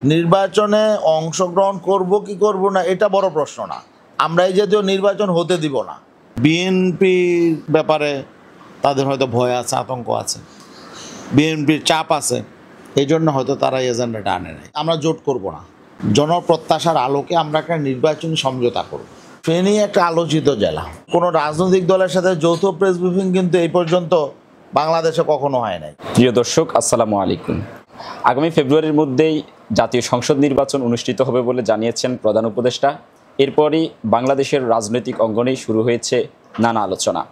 নির্বাচনে অংশগ্রহণ করব কি করব না এটা বড় প্রশ্ন না। আমরা এই জাতীয় নির্বাচন হতে দিব না। বিএনপির ব্যাপারে তাদের হয়তো ভয় আছে, আতঙ্ক আছে, বিএনপির চাপ আছে, এই জন্য হয়তো তারা এজেন্ডাটা আনে নাই। আমরা জোট করব না, জনপ্রত্যাশার আলোকে আমরা একটা নির্বাচনী সমঝোতা করব। ফেনী একটা আলোচিত জেলা, কোনো রাজনৈতিক দলের সাথে যৌথ প্রেস ব্রিফিং কিন্তু এই পর্যন্ত বাংলাদেশে কখনো হয় নাই। প্রিয় দর্শক, আসসালামু আলাইকুম। আগামী ফেব্রুয়ারির মধ্যেই জাতীয় সংসদ নির্বাচন অনুষ্ঠিত হবে বলে জানিয়েছেন প্রধান উপদেষ্টা। এরপরই বাংলাদেশের রাজনৈতিক অঙ্গনেই শুরু হয়েছে নানা আলোচনা।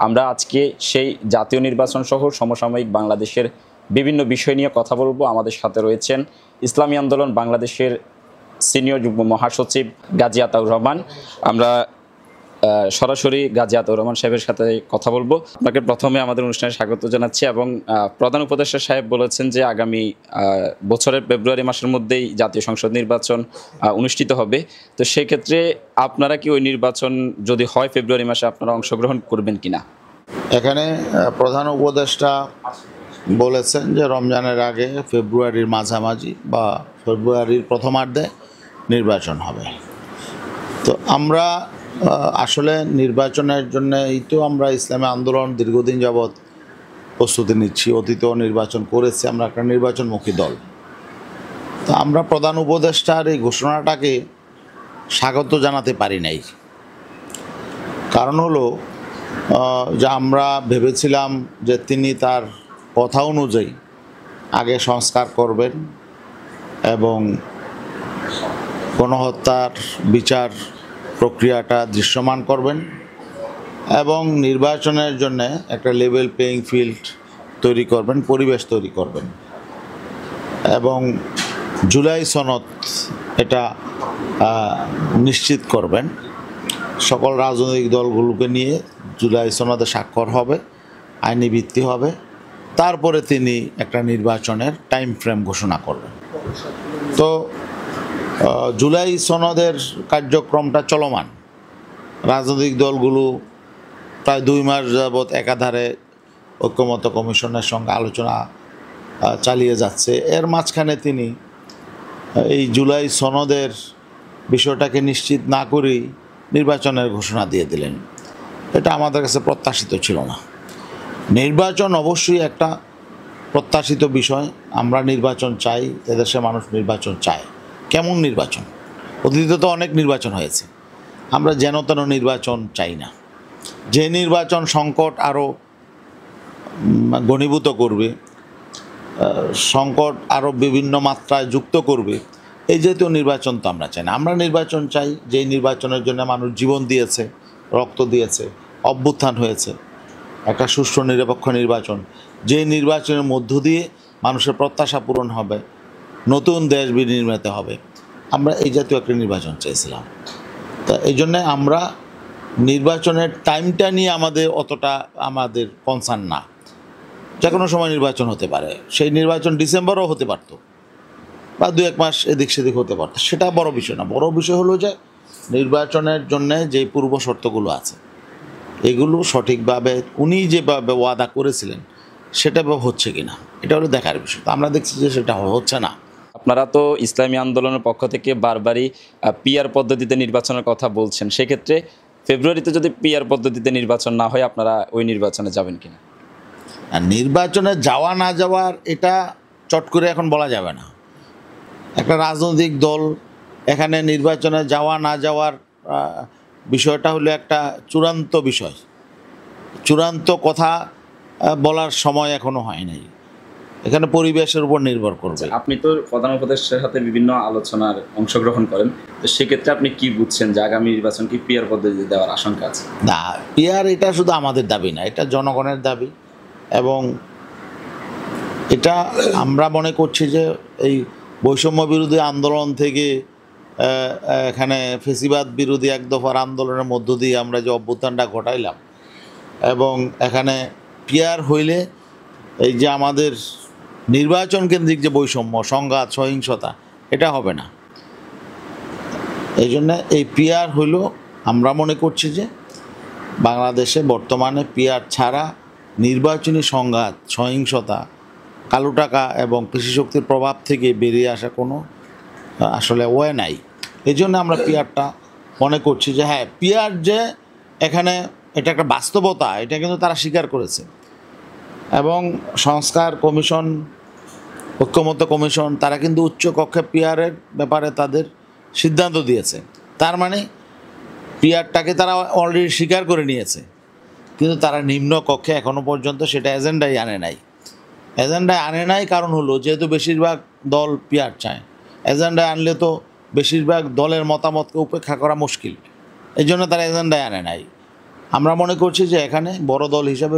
আমরা আজকে সেই জাতীয় নির্বাচন সহ সমসাময়িক বাংলাদেশের বিভিন্ন বিষয় নিয়ে কথা বলবো। আমাদের সাথে রয়েছেন ইসলামী আন্দোলন বাংলাদেশের সিনিয়র যুগ্ম মহাসচিব গাজী আতাউর রহমান। আমরা সরাসরি গাজী আতাউর রহমান সাহেবের সাথে কথা বলবো। আপনাকে প্রথমে আমাদের অনুষ্ঠানে স্বাগত জানাচ্ছি। এবং প্রধান উপদেষ্টা সাহেব বলেছেন যে আগামী বছরের ফেব্রুয়ারি মাসের মধ্যেই জাতীয় সংসদ নির্বাচন অনুষ্ঠিত হবে। তো সেক্ষেত্রে আপনারা কি ওই নির্বাচন যদি হয় ফেব্রুয়ারি মাসে আপনারা অংশগ্রহণ করবেন কিনা? এখানে প্রধান উপদেষ্টা বলেছেন যে রমজানের আগে ফেব্রুয়ারির মাঝামাঝি বা ফেব্রুয়ারির প্রথমার্ধে নির্বাচন হবে। তো আমরা আসলে নির্বাচনের জন্য এই তো আমরা ইসলামী আন্দোলন দীর্ঘদিন যাবৎ প্রস্তুতি নিচ্ছি। অতীতেও নির্বাচন করেছি, আমরা একটা নির্বাচনমুখী দল। তো আমরা প্রধান উপদেষ্টার এই ঘোষণাটাকে স্বাগত জানাতে পারি নাই। কারণ হলো যে আমরা ভেবেছিলাম যে তিনি তার কথা অনুযায়ী আগে সংস্কার করবেন এবং গণহত্যার বিচার প্রক্রিয়াটা দৃশ্যমান করবেন এবং নির্বাচনের জন্য একটা লেভেল প্লেয়িং ফিল্ড তৈরি করবেন, পরিবেশ তৈরি করবেন এবং জুলাই সনদ এটা নিশ্চিত করবেন। সকল রাজনৈতিক দলগুলোকে নিয়ে জুলাই সনদে স্বাক্ষর হবে, আইনি ভিত্তি হবে, তারপরে তিনি একটা নির্বাচনের টাইম ফ্রেম ঘোষণা করবেন। তো জুলাই সনদের কার্যক্রমটা চলমান। রাজনৈতিক দলগুলো প্রায় 2 মাস যাবৎ একাধারে ঐক্যমত্য কমিশনের সঙ্গে আলোচনা চালিয়ে যাচ্ছে। এর মাঝখানে তিনি এই জুলাই সনদের বিষয়টাকে নিশ্চিত না করেই নির্বাচনের ঘোষণা দিয়ে দিলেন। এটা আমাদের কাছে প্রত্যাশিত ছিল না। নির্বাচন অবশ্যই একটা প্রত্যাশিত বিষয়। আমরা নির্বাচন চাই, এদেশের মানুষ নির্বাচন চায়। কেমন নির্বাচন? অতীতে তো অনেক নির্বাচন হয়েছে। আমরা যেন তেন নির্বাচন চাই না। যে নির্বাচন সংকট আরও ঘনীভূত করবে, সংকট আরও বিভিন্ন মাত্রায় যুক্ত করবে, এই জাতীয় নির্বাচন তো আমরা চাই না। আমরা নির্বাচন চাই যেই নির্বাচনের জন্য মানুষ জীবন দিয়েছে, রক্ত দিয়েছে, অভ্যুত্থান হয়েছে, একটা সুষ্ঠু নিরপেক্ষ নির্বাচন, যে নির্বাচনের মধ্য দিয়ে মানুষের প্রত্যাশা পূরণ হবে, নতুন দেশ বিনির্মিত হবে। আমরা এই জাতীয় একটা নির্বাচন চেয়েছিলাম। তা এই জন্যে আমরা নির্বাচনের টাইমটা নিয়ে অতটা আমাদের কনসার্ন না। যে কোনো সময় নির্বাচন হতে পারে। সেই নির্বাচন ডিসেম্বরও হতে পারত বা 2-1 মাস এদিক সেদিক হতে পারত, সেটা বড় বিষয় না। বড় বিষয় হলো যে নির্বাচনের জন্যে যে পূর্ব শর্তগুলো আছে এগুলো সঠিকভাবে উনি যেভাবে ওয়াদা করেছিলেন সেটা হচ্ছে কিনা, এটা হলো দেখার বিষয়। আমরা দেখছি যে সেটা হচ্ছে না। আপনারা তো ইসলামী আন্দোলনের পক্ষ থেকে বারবারই পিআর পদ্ধতিতে নির্বাচনের কথা বলছেন। সেক্ষেত্রে ফেব্রুয়ারিতে যদি পিআর পদ্ধতিতে নির্বাচন না হয় আপনারা ওই নির্বাচনে যাবেন কিনা? আর নির্বাচনে যাওয়া না যাওয়ার এটা চট করে এখন বলা যাবে না। একটা রাজনৈতিক দল এখানে নির্বাচনে যাওয়া না যাওয়ার বিষয়টা হলো একটা চূড়ান্ত বিষয়। চূড়ান্ত কথা বলার সময় এখনো হয় নাই। এখানে পরিবেশের উপর নির্ভর করবে। আপনি তো প্রধান উপদেষ্টার সাথে বিভিন্ন আলোচনার অংশগ্রহণ করেন, তো সেক্ষেত্রে আপনি কি বুঝছেন যে আগামী নির্বাচন কি পিআর পদ্ধতিতে দেওয়ার আশঙ্কা আছে? না, পিআর এটা শুধু আমাদের দাবি না, এটা জনগণের দাবি এবং এটা আমরা মনে করছি যে এই বৈষম্য বিরোধী আন্দোলন থেকে এখানে ফেসিবাদ বিরোধী এক দফার আন্দোলনের মধ্য দিয়ে আমরা যে অভ্যুত্থানটা ঘটাইলাম এবং এখানে পিআর হইলে এই যে আমাদের নির্বাচন কেন্দ্রিক যে বৈষম্য, সংঘাত, সহিংসতা, এটা হবে না। এই জন্য এই পিআর হইল, আমরা মনে করছি যে বাংলাদেশে বর্তমানে পিআর ছাড়া নির্বাচনী সংঘাত, সহিংসতা, কালো টাকা এবং পেশিশক্তির প্রভাব থেকে বেরিয়ে আসা কোনো আসলে ওয়ে নাই। এই জন্য আমরা পিআরটা মনে করছি যে হ্যাঁ, পিআর যে এখানে এটা একটা বাস্তবতা, এটা কিন্তু তারা স্বীকার করেছে। এবং সংস্কার কমিশন, ঐক্যমত্য কমিশন, তারা কিন্তু উচ্চ কক্ষে পিআরের ব্যাপারে তাদের সিদ্ধান্ত দিয়েছে। তার মানে পিআরটাকে তারা অলরেডি স্বীকার করে নিয়েছে, কিন্তু তারা নিম্ন কক্ষে এখনও পর্যন্ত সেটা এজেন্ডায় আনে নাই। এজেন্ডায় আনে নাই কারণ হলো, যেহেতু বেশিরভাগ দল পিআর চায়, এজেন্ডায় আনলে তো বেশিরভাগ দলের মতামতকে উপেক্ষা করা মুশকিল, এই জন্য তারা এজেন্ডায় আনে নাই। আমরা মনে করছি যে এখানে বড় দল হিসাবে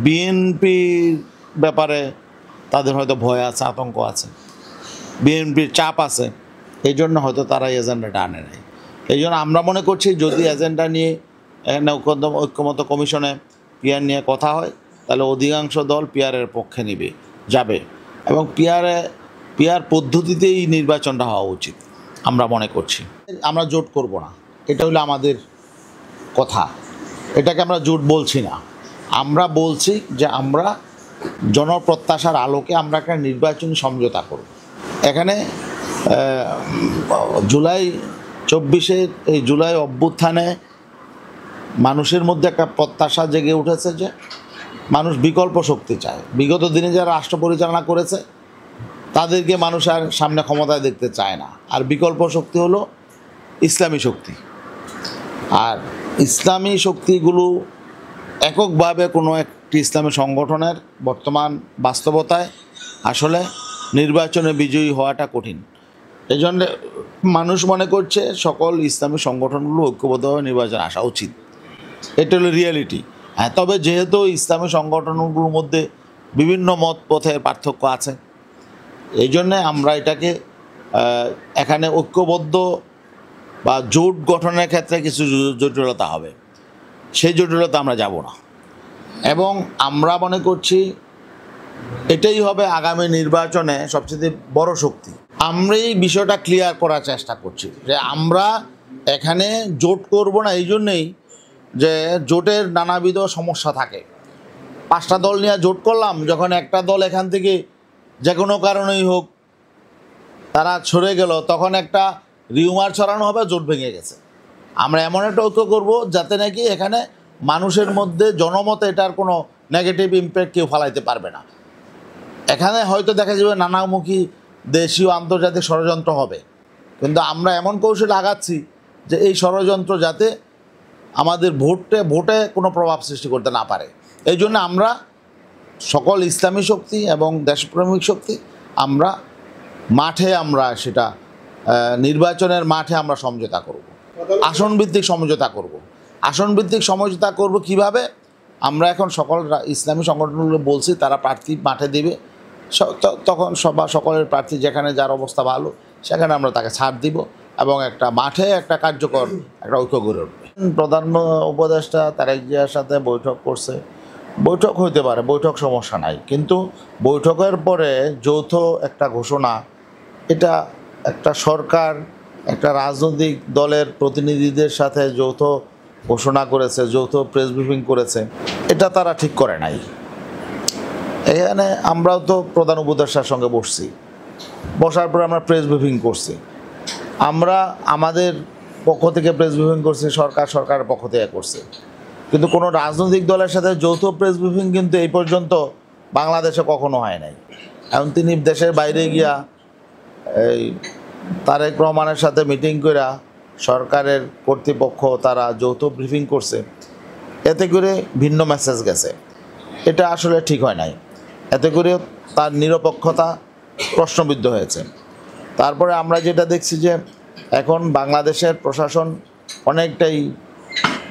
বিএনপির ব্যাপারে তাদের হয়তো ভয় আছে, আতঙ্ক আছে, বিএনপির চাপ আছে, এই জন্য হয়তো তারা এজেন্ডাটা আনে নাই। এই জন্য আমরা মনে করছি যদি এজেন্ডা নিয়ে এখানে ঐক্যমত্য কমিশনে পিআর নিয়ে কথা হয়, তাহলে অধিকাংশ দল পিআরের পক্ষে যাবে এবং পিআর পদ্ধতিতেই নির্বাচনটা হওয়া উচিত আমরা মনে করছি। আমরা জোট করব না, এটা হলো আমাদের কথা। এটাকে আমরা জোট বলছি না, আমরা বলছি যে আমরা জনপ্রত্যাশার আলোকে আমরা একটা নির্বাচনী সমঝোতা করব। এখানে জুলাই 24-এর এই জুলাই অভ্যুত্থানে মানুষের মধ্যে একটা প্রত্যাশা জেগে উঠেছে যে মানুষ বিকল্প শক্তি চায়। বিগত দিনে যারা রাষ্ট্র পরিচালনা করেছে তাদেরকে মানুষ আর সামনে ক্ষমতায় দেখতে চায় না। আর বিকল্প শক্তি হলো ইসলামী শক্তি। আর ইসলামী শক্তিগুলো এককভাবে কোনো একটি ইসলামী সংগঠনের বর্তমান বাস্তবতায় আসলে নির্বাচনে বিজয়ী হওয়াটা কঠিন। এই জন্য মানুষ মনে করছে সকল ইসলামী সংগঠনগুলো ঐক্যবদ্ধভাবে নির্বাচনে আসা উচিত, এটা হলো রিয়েলিটি। হ্যাঁ, তবে যেহেতু ইসলামী সংগঠনগুলোর মধ্যে বিভিন্ন মত পথের পার্থক্য আছে, এই জন্যে আমরা এটাকে এখানে ঐক্যবদ্ধ বা জোট গঠনের ক্ষেত্রে কিছু জটিলতা হবে, সেই জটিলতা আমরা যাব না। এবং আমরা মনে করছি এটাই হবে আগামী নির্বাচনে সবচেয়ে বড় শক্তি। আমরা এই বিষয়টা ক্লিয়ার করার চেষ্টা করছি যে আমরা এখানে জোট করব না এই জন্যেই যে জোটের নানাবিধ সমস্যা থাকে। 5টা দল নিয়ে জোট করলাম, যখন একটা দল এখান থেকে যে কোনো কারণেই হোক তারা সরে গেল, তখন একটা রিউমার ছড়ানো হবে জোট ভেঙে গেছে। আমরা এমন একটা ঐক্য করব যাতে নাকি এখানে মানুষের মধ্যে জনমতে এটার কোনো নেগেটিভ ইম্প্যাক্ট কেউ ফেলাইতে পারবে না। এখানে হয়তো দেখা যাবে নানামুখী দেশীয় আন্তর্জাতিক ষড়যন্ত্র হবে, কিন্তু আমরা এমন কৌশলে আগাচ্ছি যে এই ষড়যন্ত্র যাতে আমাদের ভোটে কোনো প্রভাব সৃষ্টি করতে না পারে। এই জন্য আমরা সকল ইসলামী শক্তি এবং দেশপ্রেমিক শক্তি আমরা সেটা নির্বাচনের মাঠে আমরা সমঝোতা করব, আসনভিত্তিক সমঝোতা করব। কিভাবে? আমরা এখন সকল ইসলামী সংগঠনগুলো বলছি তারা প্রার্থী মাঠে দেবে, তখন সকলের প্রার্থী যেখানে যার অবস্থা ভালো সেখানে আমরা তাকে ছাড় দিব এবং একটা মাঠে একটা কার্যকর একটা ঐক্য গড়ে উঠবে। প্রধান উপদেষ্টা তারেক জিয়ার সাথে বৈঠক করছে, বৈঠক হইতে পারে, বৈঠক সমস্যা নাই, কিন্তু বৈঠকের পরে যৌথ একটা ঘোষণা, এটা একটা সরকার একটা রাজনৈতিক দলের প্রতিনিধিদের সাথে যৌথ ঘোষণা করেছে, যৌথ প্রেস ব্রিফিং করেছে, এটা তারা ঠিক করে নাই। এখানে আমরাও তো প্রধান উপদেষ্টার সঙ্গে বসার পরে আমরা প্রেস ব্রিফিং করছি, আমরা আমাদের পক্ষ থেকে প্রেস ব্রিফিং করছি, সরকারের পক্ষ থেকে করছে, কিন্তু কোনো রাজনৈতিক দলের সাথে যৌথ প্রেস ব্রিফিং কিন্তু এই পর্যন্ত বাংলাদেশে কখনো হয় নাই। এখন তিনি দেশের বাইরে গিয়া এই তারেক রহমানের সাথে মিটিং কইরা সরকারের কর্তৃপক্ষ তারা যৌথ ব্রিফিং করছে, এতে করে ভিন্ন মেসেজ গেছে, এটা আসলে ঠিক হয় নাই। এতে করে তার নিরপেক্ষতা প্রশ্নবিদ্ধ হয়েছে। তারপরে আমরা যেটা দেখছি যে এখন বাংলাদেশের প্রশাসন অনেকটাই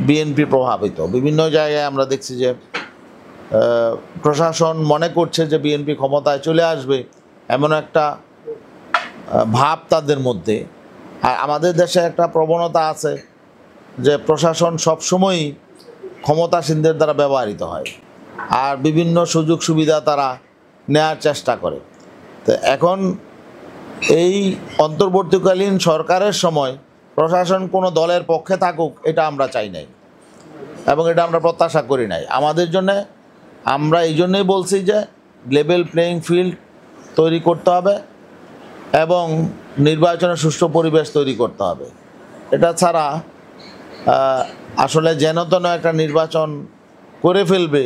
বিএনপি প্রভাবিত। বিভিন্ন জায়গায় আমরা দেখছি যে প্রশাসন মনে করছে যে বিএনপি ক্ষমতায় চলে আসবে, এমন একটা ভাব তাদের মধ্যে। আর আমাদের দেশে একটা প্রবণতা আছে যে প্রশাসন সবসময়ই ক্ষমতাসীনদের দ্বারা ব্যবহৃত হয় আর বিভিন্ন সুযোগ সুবিধা তারা নেয়ার চেষ্টা করে। তো এখন এই অন্তর্বর্তীকালীন সরকারের সময় প্রশাসন কোনো দলের পক্ষে থাকুক এটা আমরা চাই নাই এবং এটা আমরা প্রত্যাশা করি নাই। আমাদের জন্যে আমরা এই জন্যই বলছি যে লেভেল প্লেয়িং ফিল্ড তৈরি করতে হবে এবং নির্বাচনের সুষ্ঠু পরিবেশ তৈরি করতে হবে। এটা ছাড়া আসলে যেন তেন একটা নির্বাচন করে ফেলবে,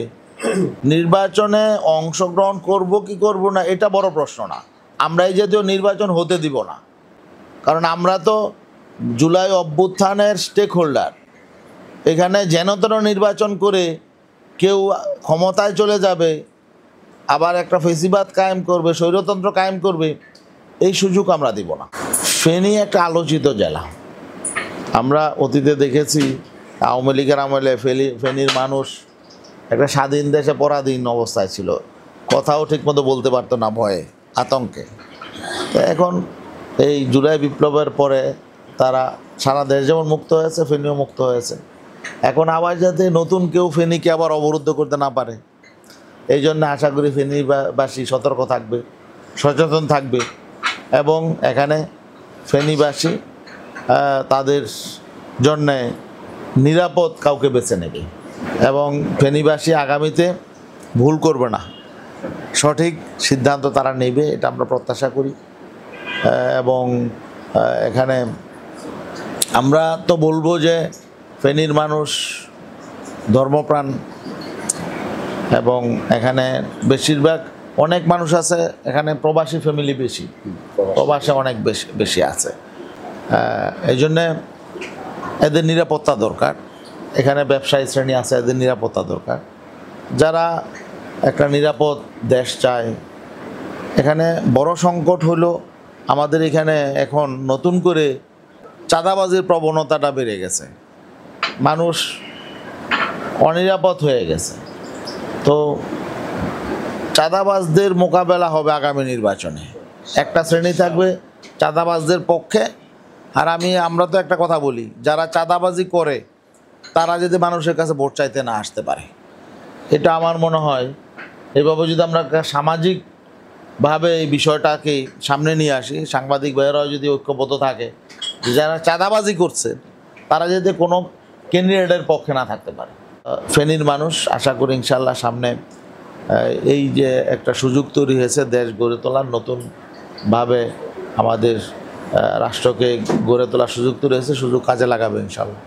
নির্বাচনে অংশগ্রহণ করব কি করব না এটা বড় প্রশ্ন না। আমরা এই জাতীয় নির্বাচন হতে দিব না, কারণ আমরা তো জুলাই অভ্যুত্থানের স্টেক হোল্ডার। এখানে যেন তেন নির্বাচন করে কেউ ক্ষমতায় চলে যাবে, আবার একটা ফেসিবাদ কায়েম করবে, স্বৈরতন্ত্র কায়েম করবে, এই সুযোগ আমরা দিব না। ফেনী একটা আলোচিত জেলা। আমরা অতীতে দেখেছি আওয়ামী লীগের আমলে ফেনীর মানুষ একটা স্বাধীন দেশে পরাধীন অবস্থায় ছিল, কথাও ঠিকমতো বলতে পারতো না ভয়ে, আতঙ্কে। তো এখন এই জুলাই বিপ্লবের পরে তারা সারা দেশ যেমন মুক্ত হয়েছে, ফেনীও মুক্ত হয়েছে। এখন আবার যাতে নতুন কেউ ফেনীকে আবার অবরুদ্ধ করতে না পারে, এই জন্য আশা করি ফেনীবাসী সতর্ক থাকবে, সচেতন থাকবে এবং এখানে ফেনীবাসী তাদের জন্যে নিরাপদ কাউকে বেছে নেবে এবং ফেনীবাসী আগামীতে ভুল করবে না, সঠিক সিদ্ধান্ত তারা নেবে, এটা আমরা প্রত্যাশা করি। এবং এখানে আমরা তো বলবো যে ফেনীর মানুষ ধর্মপ্রাণ এবং এখানে বেশিরভাগ অনেক মানুষ আছে, এখানে প্রবাসী ফ্যামিলি বেশি, প্রবাসে অনেক বেশি আছে। এই জন্যে এদের নিরাপত্তা দরকার। এখানে ব্যবসায়ী শ্রেণী আছে, এদের নিরাপত্তা দরকার। যারা একটা নিরাপদ দেশ চায়, এখানে বড় সংকট হলো আমাদের এখানে এখন নতুন করে চাঁদাবাজির প্রবণতাটা বেড়ে গেছে, মানুষ অনিরাপদ হয়ে গেছে। তো চাঁদাবাজদের মোকাবেলা হবে আগামী নির্বাচনে। একটা শ্রেণী থাকবে চাঁদাবাজদের পক্ষে, আর আমরা তো একটা কথা বলি, যারা চাঁদাবাজি করে তারা যদি মানুষের কাছে ভোট চাইতে না আসতে পারে, এটা আমার মনে হয় এভাবে যদি আমরা সামাজিকভাবে এই বিষয়টাকে সামনে নিয়ে আসি, সাংবাদিক ভাইয়েরাও যদি ঐক্যবদ্ধ থাকে, যারা চাঁদাবাজি করছে তারা যদি কোনো ক্যান্ডিডেটের পক্ষে না থাকতে পারে। ফেনীর মানুষ আশা করি ইনশাল্লাহ সামনে এই যে একটা সুযোগ তৈরি হয়েছে দেশ গড়ে তোলার, নতুনভাবে আমাদের রাষ্ট্রকে গড়ে তোলার সুযোগ তৈরি হয়েছে, সুযোগ কাজে লাগাবে ইনশাল্লাহ।